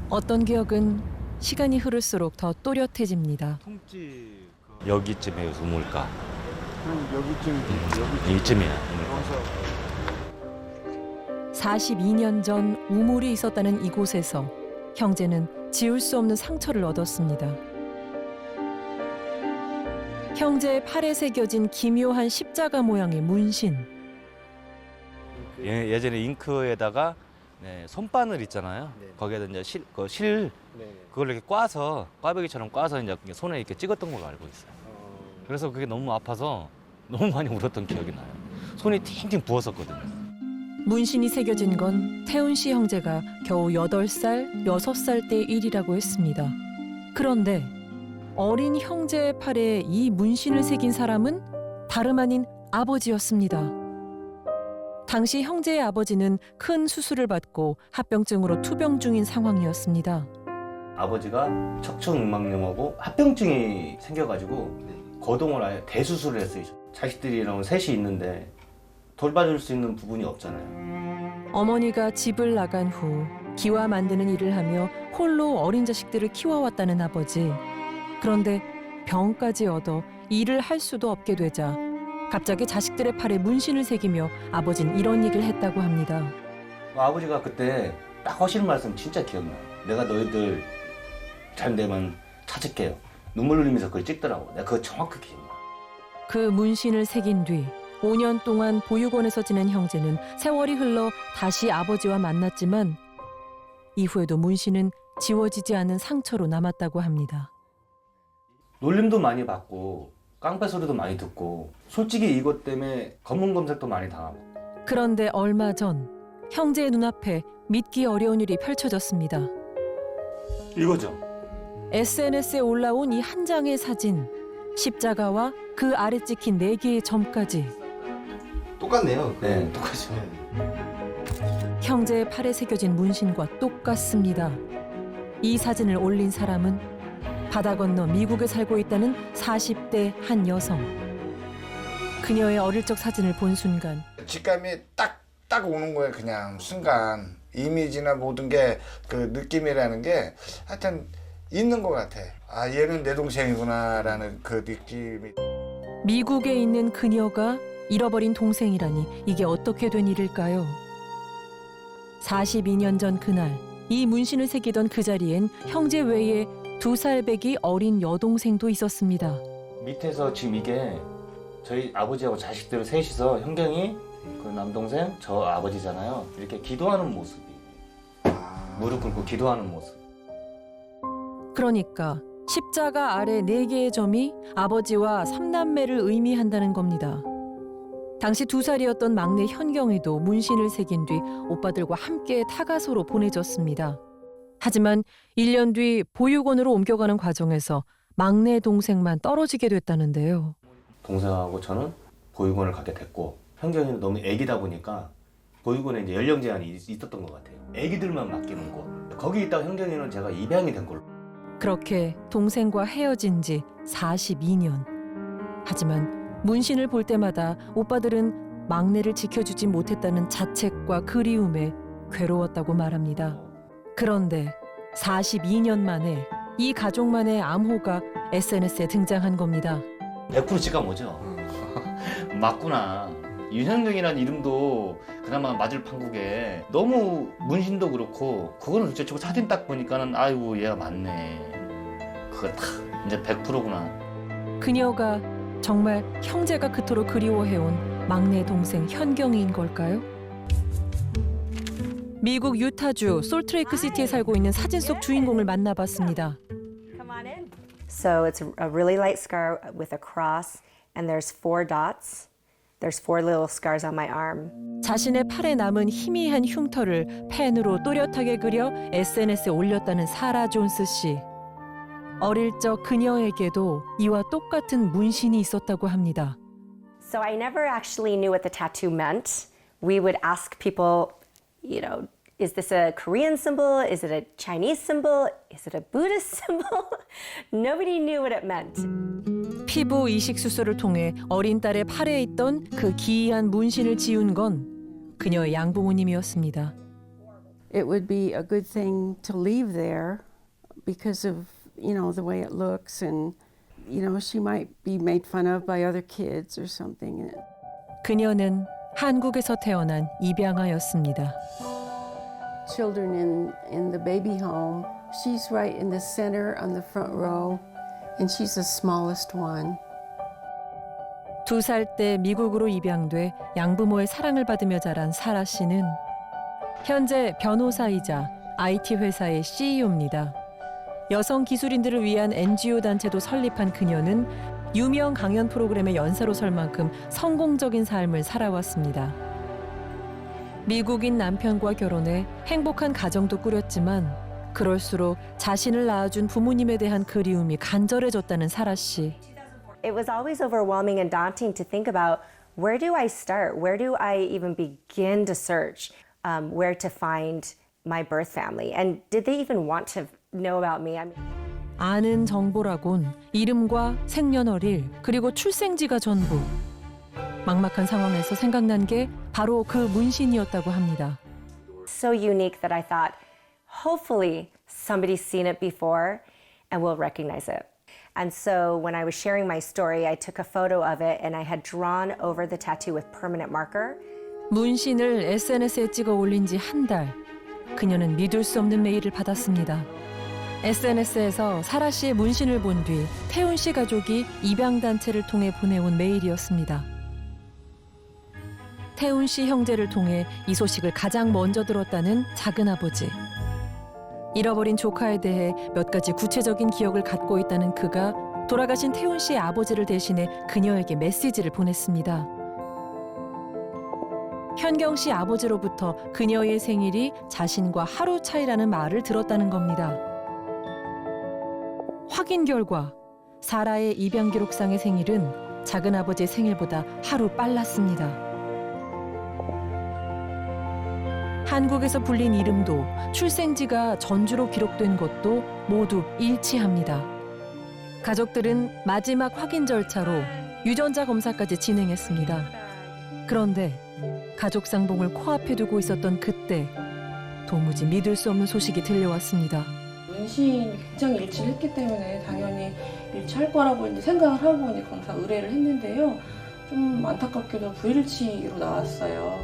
어떤 기억은 시간이 흐를수록 더 또렷해집니다. 여기쯤에 우물가. 여기쯤 이쯤이야. 우물가. 42년 전 우물이 있었다는 이곳에서 형제는 지울 수 없는 상처를 얻었습니다. 형제의 팔에 새겨진 기묘한 십자가 모양의 문신. 예전에 잉크에다가 손바늘 있잖아요. 네. 거기에다 이제 실 그걸 이렇게 꽈서 꽈배기처럼 꽈서 이제 손에 이렇게 찍었던 걸로 알고 있어요. 그래서 그게 너무 아파서 너무 많이 울었던 기억이 나요. 손이 팅팅 부었었거든요. 문신이 새겨진 건 태훈 씨 형제가 겨우 8살, 6살 때 일이라고 했습니다. 그런데 어린 형제의 팔에 이 문신을 새긴 사람은 다름 아닌 아버지였습니다. 당시 형제의 아버지는 큰 수술을 받고 합병증으로 투병 중인 상황이었습니다. 아버지가 척추응막염하고 합병증이 생겨가지고 거동을 아예 대수술을 했어요. 자식들이랑 셋이 있는데 돌봐줄 수 있는 부분이 없잖아요. 어머니가 집을 나간 후 기와 만드는 일을 하며 홀로 어린 자식들을 키워왔다는 아버지. 그런데 병까지 얻어 일을 할 수도 없게 되자 갑자기 자식들의 팔에 문신을 새기며 아버진 이런 얘기를 했다고 합니다. 아버지가 그때 딱 하시는 말씀 진짜 기억나요. 내가 너희들 잘 되면 찾을게요. 눈물 흘리면서 그걸 찍더라고. 내가 그거 정확히 기억나. 그 문신을 새긴 뒤 5년 동안 보육원에서 지낸 형제는 세월이 흘러 다시 아버지와 만났지만 이후에도 문신은 지워지지 않은 상처로 남았다고 합니다. 놀림도 많이 받고 깡패 소리도 많이 듣고 솔직히 이것 때문에 검문 검색도 많이 당하고. 그런데 얼마 전 형제의 눈앞에 믿기 어려운 일이 펼쳐졌습니다. 이거죠. SNS에 올라온 이 한 장의 사진, 십자가와 그 아래 찍힌 4개의 점까지 똑같네요. 네, 똑같죠. 형제의 팔에 새겨진 문신과 똑같습니다. 이 사진을 올린 사람은 바다 건너 미국에 살고 있다는 40대 한 여성. 그녀의 어릴 적 사진을 본 순간 직감이 딱 오는 거예요. 그냥 순간 이미지나 모든 게 그 느낌이라는 게 하여튼 있는 것 같아. 아, 얘는 내 동생이구나라는 그 느낌이. 미국에 있는 그녀가 잃어버린 동생이라니 이게 어떻게 된 일일까요? 42년 전 그날 이 문신을 새기던 그 자리엔 형제 외에 2살 배기 어린 여동생도 있었습니다. 밑에서 지금 이게 저희 아버지하고 자식들 셋이서 형경이 그 남동생 저 아버지잖아요. 이렇게 기도하는 모습이 무릎 꿇고 기도하는 모습. 그러니까 십자가 아래 4개의 점이 아버지와 3남매를 의미한다는 겁니다. 당시 2살이었던 막내 현경이도 문신을 새긴 뒤 오빠들과 함께 타가소로 보내졌습니다. 하지만 1년 뒤 보육원으로 옮겨가는 과정에서 막내 동생만 떨어지게 됐다는데요. 동생하고 저는 보육원을 가게 됐고 현경이는 너무 애기다 보니까 보육원에 이제 연령 제한이 있었던 것 같아요. 애기들만 맡기는 곳. 거기 있다가 현경이는 제가 입양이 된 걸로. 그렇게 동생과 헤어진 지 42년. 하지만 문신을 볼 때마다 오빠들은 막내를 지켜주지 못했다는 자책과 그리움에 괴로웠다고 말합니다. 그런데 42년 만에 이 가족만의 암호가 SNS에 등장한 겁니다. 100% 직감 오죠. 맞구나. 윤현경이라는 이름도 그나마 맞을 판국에 너무 문신도 그렇고 그거는 진짜 저 사진 딱 보니까는 아이고 얘가 맞네. 그거 딱 이제 100%구나. 그녀가 정말 형제가 그토록 그리워해온 막내 동생 현경이인 걸까요? 미국 유타주 솔트레이크 시티에 살고 있는 사진 속 주인공을 만나봤습니다. So it's a really light scar with a cross, and there's 4 dots. There's 4 little scars on my arm. 자신의 팔에 남은 희미한 흉터를 펜으로 또렷하게 그려 SNS에 올렸다는 사라 존스 씨. 어릴 적 그녀에게도 이와 똑같은 문신이 있었다고 합니다. So I never actually knew what the tattoo meant. We would ask people, you know, is this a Korean symbol? Is it a Chinese symbol? Is it a Buddhist symbol? Nobody knew what it meant. 피부 이식 수술을 통해 어린 딸의 팔에 있던 그 기이한 문신을 지운 건 그녀의 양부모님이었습니다. it would be a good thing to leave there because of, the way it looks and, she might be made fun of by other kids or something. 그녀는 한국에서 태어난 입양아였습니다. Children in the baby home, she's right in the center on the front row, and she's the smallest one. 2살 때 미국으로 입양돼 양부모의 사랑을 받으며 자란 사라 씨는 현재 변호사이자 IT 회사의 CEO입니다. 여성 기술인들을 위한 NGO 단체도 설립한 그녀는 유명 강연 프로그램의 연사로 설 만큼 성공적인 삶을 살아왔습니다. 미국인 남편과 결혼해 행복한 가정도 꾸렸지만 그럴수록 자신을 낳아준 부모님에 대한 그리움이 간절해졌다는 사라 씨. It was always overwhelming and daunting to think about where do I start? Where do I even begin to search where to find my birth family? And did they even want to know about me? 아는 정보라곤 이름과 생년월일 그리고 출생지가 전부. 막막한 상황에서 생각난 게 바로 그 문신이었다고 합니다. So unique that I thought, hopefully somebody's seen it before and will recognize it. And so when I was sharing my story, I took a photo of it and I had drawn over the tattoo with permanent marker. 문신을 SNS에 찍어 올린 지 한 달. 그녀는 믿을 수 없는 메일을 받았습니다. SNS에서 사라 씨의 문신을 본 뒤 태훈 씨 가족이 입양단체를 통해 보내온 메일이었습니다. 태훈 씨 형제를 통해 이 소식을 가장 먼저 들었다는 작은아버지. 잃어버린 조카에 대해 몇 가지 구체적인 기억을 갖고 있다는 그가 돌아가신 태훈 씨의 아버지를 대신해 그녀에게 메시지를 보냈습니다. 현경 씨 아버지로부터 그녀의 생일이 자신과 하루 차이라는 말을 들었다는 겁니다. 확인 결과 사라의 입양 기록상의 생일은 작은아버지의 생일보다 하루 빨랐습니다. 한국에서 불린 이름도 출생지가 전주로 기록된 것도 모두 일치합니다. 가족들은 마지막 확인 절차로 유전자 검사까지 진행했습니다. 그런데 가족 상봉을 코앞에 두고 있었던 그때 도무지 믿을 수 없는 소식이 들려왔습니다. 문신이 굉장히 일치를 했기 때문에 당연히 일치할 거라고 이제 생각을 하고 이제 검사 의뢰를 했는데요. 좀 안타깝게도 불일치로 나왔어요.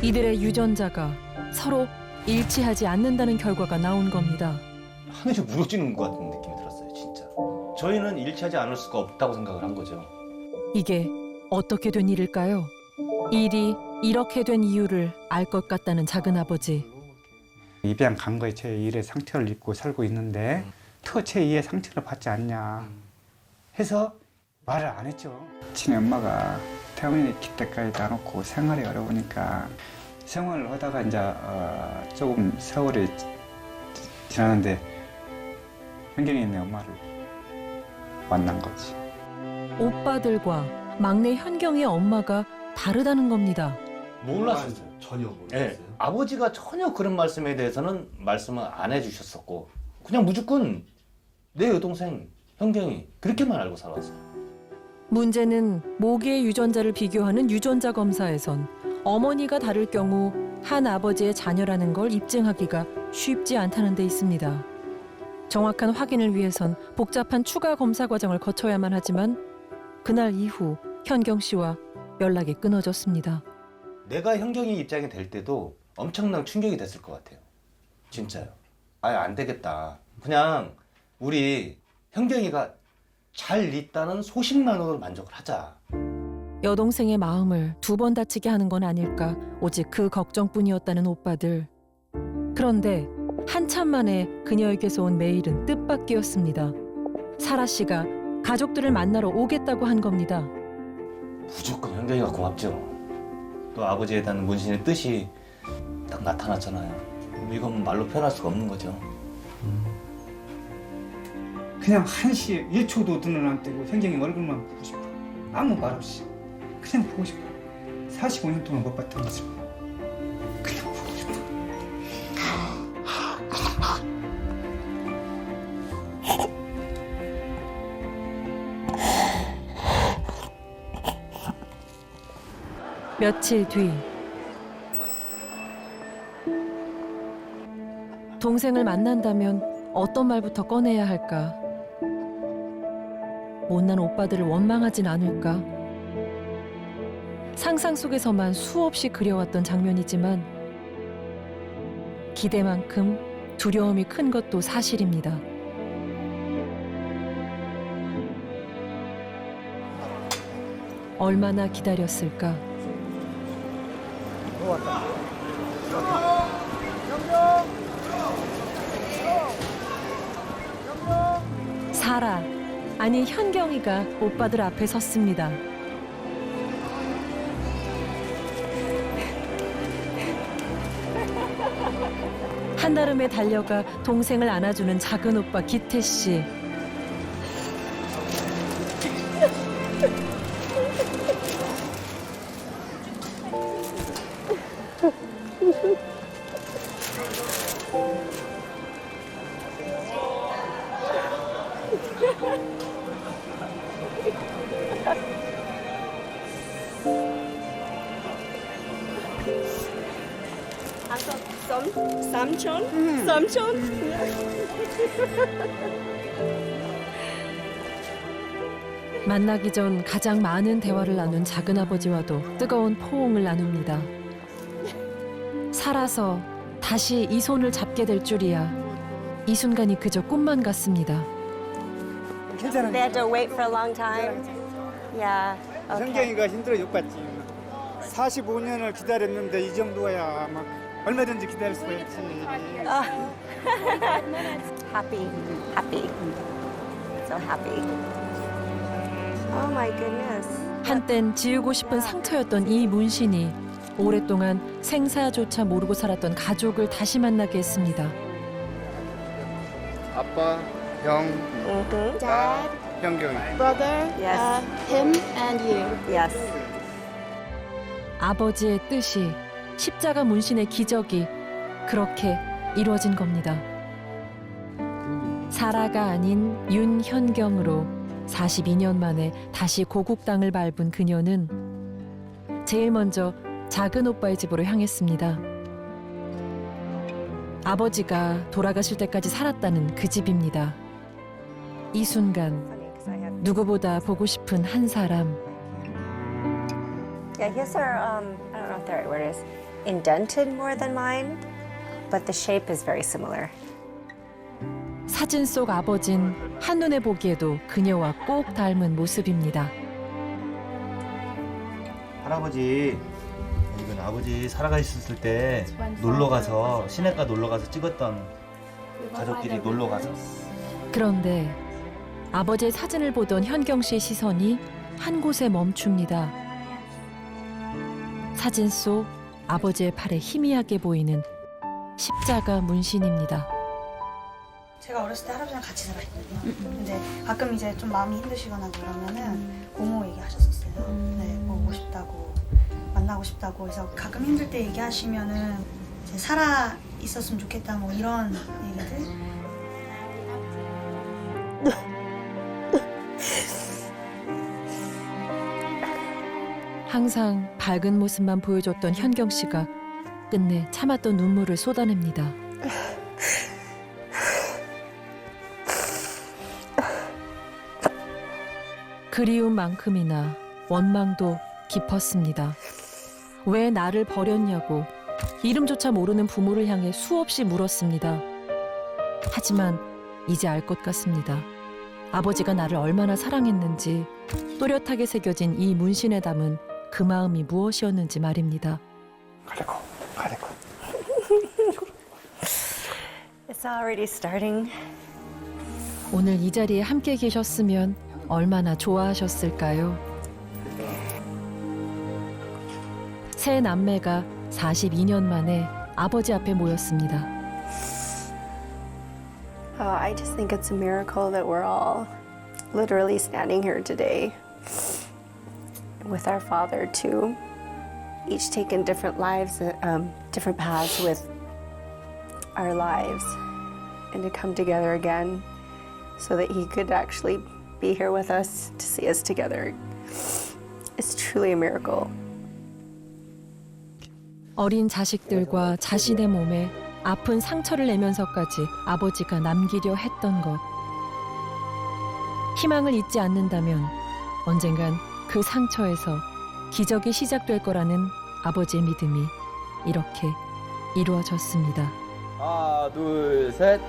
이들의 유전자가 서로 일치하지 않는다는 결과가 나온 겁니다. 하늘이 무너지는 것 같은 느낌이 들었어요, 진짜. 저희는 일치하지 않을 수가 없다고 생각을 한 거죠. 이게 어떻게 된 일일까요? 일이 이렇게 된 이유를 알 것 같다는 작은아버지. 입양 간 거에 제1의 상처를 입고 살고 있는데 또 제2의 상처를 받지 않냐 해서 말을 안 했죠. 친히 엄마가 태훈이 키 때까지 놔놓고 생활이 어려우니까 생활을 하다가 이제 조금 세월이 지나는데 현경이 있는 엄마를 만난 거지. 오빠들과 막내 현경의 엄마가 다르다는 겁니다. 몰랐어요. 전혀 몰랐어요. 네, 아버지가 전혀 그런 말씀에 대해서는 말씀을 안 해주셨었고 그냥 무조건 내 여동생 현경이 그렇게만 알고 살아왔어요. 문제는 모기의 유전자를 비교하는 유전자 검사에선 어머니가 다를 경우 한 아버지의 자녀라는 걸 입증하기가 쉽지 않다는 데 있습니다. 정확한 확인을 위해선 복잡한 추가 검사 과정을 거쳐야만 하지만 그날 이후 현경 씨와 연락이 끊어졌습니다. 내가 현경이 입장이 될 때도 엄청난 충격이 됐을 것 같아요. 진짜요. 아예 안 되겠다. 그냥 우리 현경이가 잘 있다는 소식만으로 만족을 하자. 여동생의 마음을 2번 다치게 하는 건 아닐까 오직 그 걱정뿐이었다는 오빠들. 그런데 한참 만에 그녀에게서 온 메일은 뜻밖이었습니다. 사라 씨가 가족들을 만나러 오겠다고 한 겁니다. 무조건 현경이가 고맙죠. 또 아버지에 대한 문신의 뜻이 딱 나타났잖아요. 이건 말로 표현할 수가 없는 거죠. 그냥 한시 1초도 눈을 안 뜨고 현경이 얼굴만 보고 싶어. 아무 말 없이 그냥 보고 싶어. 45년 동안 못 봤던 모습 그냥 보고 싶어. 며칠 뒤 동생을 만난다면 어떤 말부터 꺼내야 할까? 못난 오빠들을 원망하진 않을까? 상상 속에서만 수없이 그려왔던 장면이지만 기대만큼 두려움이 큰 것도 사실입니다. 얼마나 기다렸을까? 사라, 아니 현경이가 오빠들 앞에 섰습니다. 한달음에 달려가 동생을 안아주는 작은 오빠 기태 씨. 삼촌? 만나기 전 가장 많은 대화를 나눈 작은아버지와도 뜨거운 포옹을 나눕니다. 살아서 다시 이 손을 잡게 될 줄이야. 이 순간이 그저 꿈만 같습니다. 괜찮아. They had to wait for a long time. Yeah. Okay. 성경이가 힘들어 욕받지. 45년을 기다렸는데 이 정도야 막 얼마든지 기다릴 수가 있지. Happy. So happy. Oh my goodness. 한땐 지우고 싶은 상처였던 이 문신이 오랫동안 생사조차 모르고 살았던 가족을 다시 만나게 했습니다. 아빠, 형, Mm-hmm. 현경이. brother, Yes. him and you. Yes. 아버지의 뜻이 십자가 문신의 기적이 그렇게 이루어진 겁니다. 사라가 아닌 윤현경으로 42년 만에 다시 고국 땅을 밟은 그녀는 제일 먼저 작은 오빠의 집으로 향했습니다. 아버지가 돌아가실 때까지 살았다는 그 집입니다. 이 순간 누구보다 보고 싶은 한 사람. Yeah, his are, I don't know if the right word is, indented more than mine, but the shape is very similar. 사진 속 아버진 한눈에 보기에도 그녀와 꼭 닮은 모습입니다. 할아버지 이건 아버지 살아가 있었을 때 놀러 가서 시내가 놀러 가서 찍었던 가족끼리 놀러 가서 그런데 아버지의 사진을 보던 현경 씨의 시선이 한 곳에 멈춥니다. 사진 속 아버지의 팔에 희미하게 보이는 십자가 문신입니다. 제가 어렸을 때 할아버지랑 같이 살았거든요. 근데 가끔 이제 좀 마음이 힘드시거나 그러면은 고모 얘기하셨었어요. 네, 보고 싶다고, 만나고 싶다고. 그래서 가끔 힘들 때 얘기하시면은 이제 살아 있었으면 좋겠다 뭐 이런 얘기들. 항상 밝은 모습만 보여줬던 현경 씨가 끝내 참았던 눈물을 쏟아냅니다. 그리움만큼이나 원망도 깊었습니다. 왜 나를 버렸냐고 이름조차 모르는 부모를 향해 수없이 물었습니다. 하지만 이제 알 것 같습니다. 아버지가 나를 얼마나 사랑했는지 또렷하게 새겨진 이 문신에 담은 그 마음이 무엇이었는지 말입니다. 가려고. It's already starting. 오늘 이 자리에 함께 계셨으면 얼마나 좋아하셨을까요? 세 남매가 42년 만에 아버지 앞에 모였습니다. Oh, I just think it's a miracle that we're all literally standing here today with our father too, each taken different lives, different paths with our lives, and to come together again so that he could actually be here with us to see us together. It's truly a miracle. 어린 자식들과 자신의 몸에 아픈 상처를 내면서까지 아버지가 남기려 했던 것. 희망을 잊지 않는다면 언젠간 그 상처에서 기적이 시작될 거라는 아버지의 믿음이 이렇게 이루어졌습니다. 하나, 둘, 셋.